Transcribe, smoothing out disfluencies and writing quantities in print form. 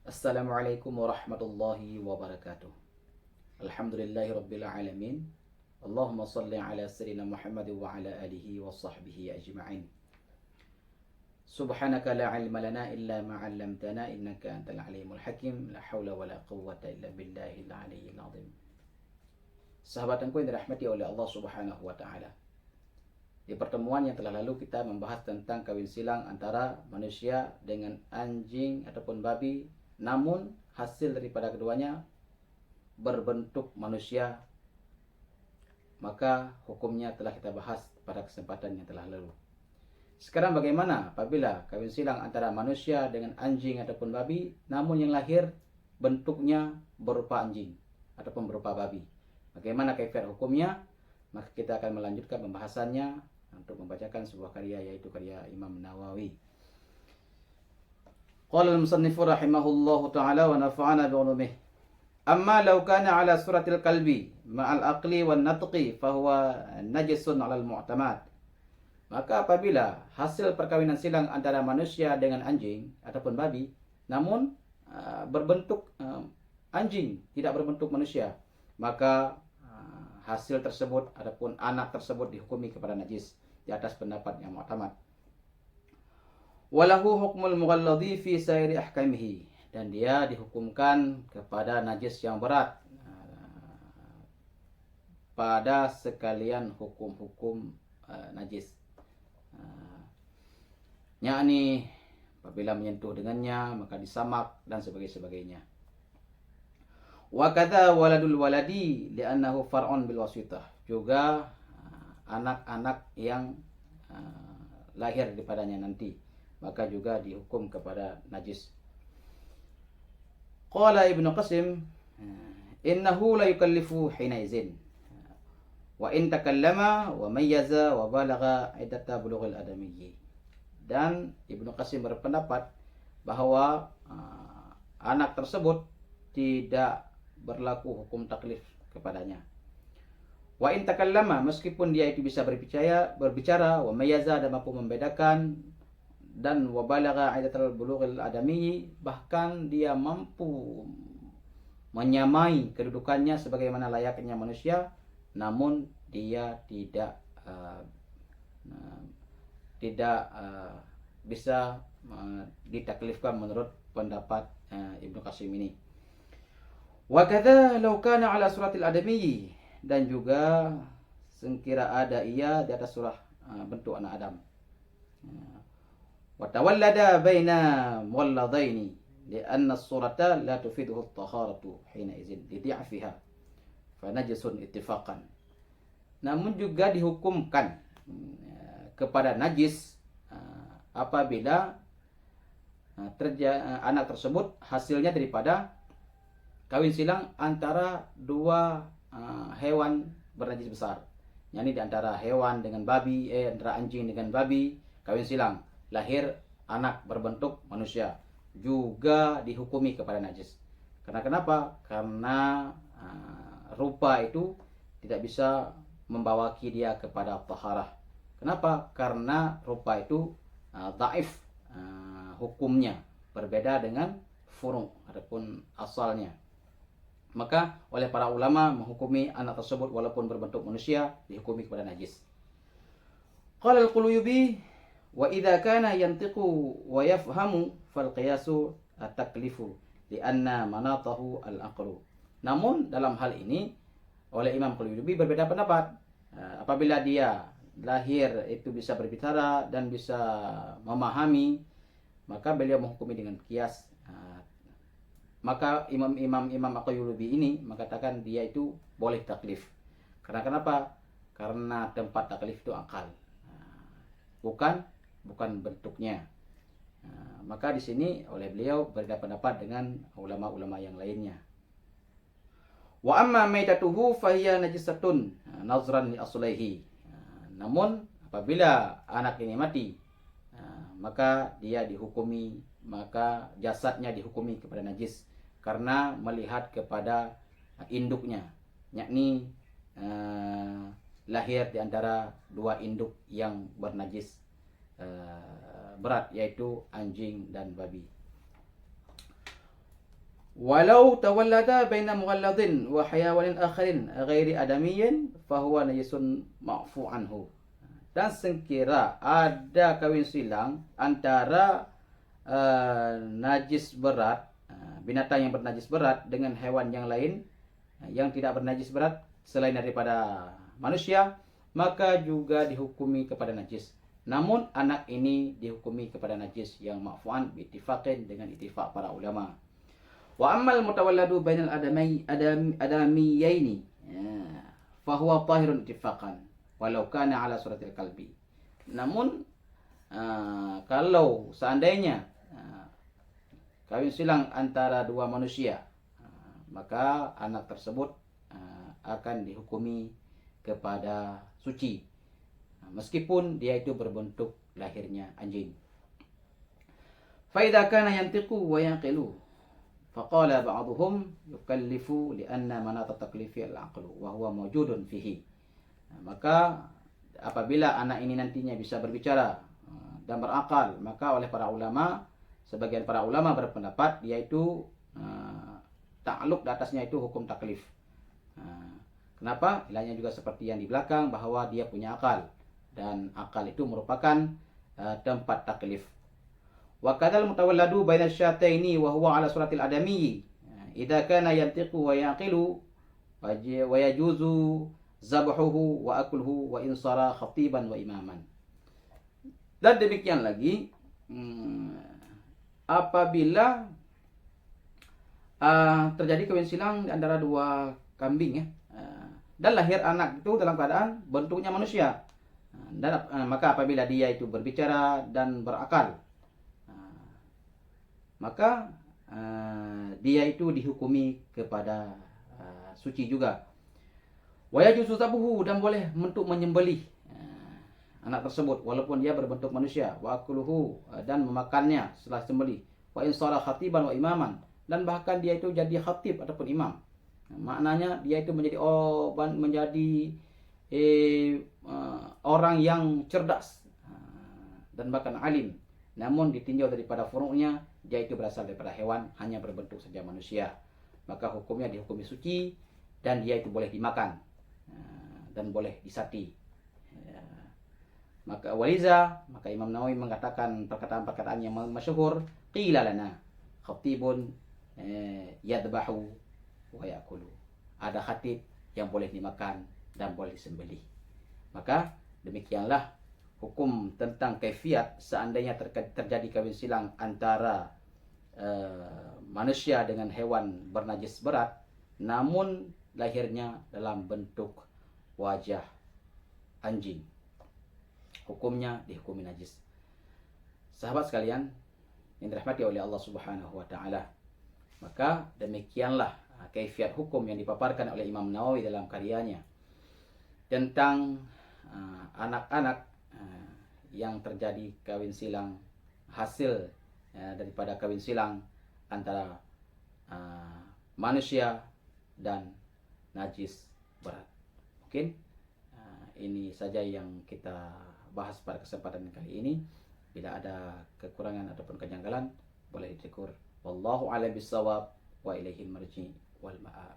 Assalamualaikum warahmatullahi wabarakatuh. Alhamdulillahi rabbil alamin. Allahumma salli ala sayyidina Muhammad wa ala alihi wa sahbihi ajma'in. Subhanaka la ilma lana illa ma 'allamtana innaka antal alimul hakim. La haula wa la quwwata illa billahil aliyyil azim. Sahabatku yang dirahmati oleh Allah Subhanahu wa taala. Di pertemuan yang telah lalu kita membahas tentang kawin silang antara manusia dengan anjing ataupun babi, namun hasil daripada keduanya berbentuk manusia. Maka hukumnya telah kita bahas pada kesempatan yang telah lalu. Sekarang bagaimana apabila kawin silang antara manusia dengan anjing ataupun babi, namun yang lahir bentuknya berupa anjing ataupun berupa babi? Bagaimana kaifiat hukumnya? Maka kita akan melanjutkan pembahasannya untuk membacakan sebuah karya, yaitu karya Imam Nawawi. Qala al-musannifu rahimahullahu ta'ala wa nafa'ana bi'ulumihi. Amma law kana ala suratil kalbi ma'al aqli wan natqi fahuwa najisun 'alal mu'tamad. Maka apabila hasil perkawinan silang antara manusia dengan anjing ataupun babi, namun berbentuk anjing, tidak berbentuk manusia, maka hasil tersebut ataupun anak tersebut dihukumi kepada najis di atas pendapat yang mu'tamad. Walahu hukmul mughalladhi fi sairi ahkamihi, dan dia dihukumkan kepada najis yang berat pada sekalian hukum-hukum najis. Yakni apabila menyentuh dengannya maka disamak dan sebagainya. Wa kadza waladul waladi li'annahu far'un bil wasitah. Juga anak-anak yang lahir daripadanya nanti, maka juga dihukum kepada najis. Qala Ibnu Qasim, innahu la yukallifu hina izin wa in takallama wa mayyaza wa balagha iddata bulughil adamiyyi. Dan Ibnu Qasim berpendapat bahwa anak tersebut tidak berlaku hukum taklif kepadanya. Wa in takallama, meskipun dia itu bisa berbicara, wa mayyaza, dan mampu membedakan, dan wa balagha aidatul bulughil adami, bahkan dia mampu menyamai kedudukannya sebagaimana layaknya manusia, namun dia tidak bisa ditaklifkan menurut pendapat Ibnu Qasim ini. Wa kadza law kana ala suratil adami, dan juga sekira ada ia di atas surah bentuk anak Adam. Wa tawallada baina muwalladaini lianna as-surata la tufiduhu at-taharatu hina izin lidi'afiha fa najisun ittifaqan. Namun juga dihukumkan kepada najis apabila anak tersebut hasilnya daripada kawin silang antara dua hewan bernajis besar. Yani di antara hewan dengan babi, antara anjing dengan babi, kawin silang, lahir anak berbentuk manusia, juga dihukumi kepada najis. Karena kenapa? Karena rupa itu tidak bisa membawaki dia kepada taharah. Kenapa? Karena rupa itu dhaif hukumnya, berbeda dengan furu' ataupun asalnya. Maka oleh para ulama menghukumi anak tersebut walaupun berbentuk manusia dihukumi kepada najis. Qala al-Quluyubi, wa idza kana yantiqu wa yafhamu fal qiyasu at-taklifu lianna manatahu al-aqlu. Namun dalam hal ini oleh Imam Quluyubi berbeda pendapat. Apabila dia lahir itu bisa berbicara dan bisa memahami, maka beliau menghukumi dengan qiyas. Maka Imam Al-Quluyubi ini mengatakan dia itu boleh taklif. Karena kenapa? Karena tempat taklif itu akal, bukan bentuknya. Maka di sini oleh beliau berbeda pendapat dengan ulama-ulama yang lainnya. Wa amma maitatuhu fahiya najisatun nazran li aslaihi. Namun apabila anak ini mati, maka dia dihukumi, maka jasadnya dihukumi kepada najis karena melihat kepada induknya, yakni lahir di antara dua induk yang bernajis berat, yaitu anjing dan babi. Walau tawallada baina mughalladin wa hayawanin akharin ghairi adamiyyin fahuwa najisun ma'fu anhu. Dan sekira ada kawin silang antara najis berat, binatang yang bernajis berat dengan hewan yang lain yang tidak bernajis berat selain daripada manusia, maka juga dihukumi kepada najis. Namun anak ini dihukumi kepada najis yang ma'fu'an biittifaqin, dengan ittifaq para ulama. Wa ammal mutawalladu bainal adamiyaini fahuwa tahirun ittifaqan walau kana ala suratil kalbi. Namun kalau seandainya kawin silang antara dua manusia, maka anak tersebut akan dihukumi kepada suci, meskipun dia itu berbentuk lahirnya anjing. Fa idza kana yantiqu wa yaqilu faqala ba'dhum yukallifu li'anna manat at-taklifi al-aqlu wa huwa mawjudun fihi. Maka apabila anak ini nantinya bisa berbicara dan berakal, maka oleh para ulama, sebagian para ulama berpendapat yaitu takluk di atasnya itu hukum taklif. Kenapa? Ilahnya juga seperti yang di belakang, bahwa dia punya akal, dan akal itu merupakan tempat taklif. Wa kadzal mutawalladu baina syataini wa huwa ala suratil adami idza kana yantiqu wa yaqilu wa yajuzu zabhuhu wa akluhu wa insara khatiban wa imaman. Dan demikian lagi apabila terjadi kawin silang antara dua kambing, dan lahir anak itu dalam keadaan bentuknya manusia, dan maka apabila dia itu berbicara dan berakal, maka dia itu dihukumi kepada suci juga. Wa yajuzu zabuhu, dan boleh untuk menyembelih anak tersebut walaupun dia berbentuk manusia. Wa akluhu, dan memakannya setelah sembelih. Wa insara khatiban wa imaman, dan bahkan dia itu jadi khatib ataupun imam. Maknanya dia itu menjadi orang yang cerdas dan bahkan alim, namun ditinjau daripada furuknya dia itu berasal daripada hewan, hanya berbentuk saja manusia, maka hukumnya dihukumi suci, dan dia itu boleh dimakan dan boleh disati. Maka waliza, maka Imam Nawawi mengatakan perkataan-perkataan yang masyhur, qila lana khatibun yadbahu wa yakulu. Ada khatib yang boleh dimakan dan boleh disembelih. Maka demikianlah hukum tentang kaifiat seandainya terjadi kawin silang antara manusia dengan hewan bernajis berat, namun lahirnya dalam bentuk wajah anjing. Hukumnya dihukumi najis. Sahabat sekalian yang dirahmati oleh Allah Subhanahu wa taala, maka demikianlah kaifiat hukum yang dipaparkan oleh Imam Nawawi dalam karyanya tentang anak-anak yang terjadi kawin silang, hasil daripada kawin silang antara manusia dan najis berat. Mungkin ini saja yang kita bahas pada kesempatan kali ini. Bila ada kekurangan ataupun kejanggalan, boleh ditegur. Wallahu a'lam bishawab wa ilaihil marji wal ma'ab.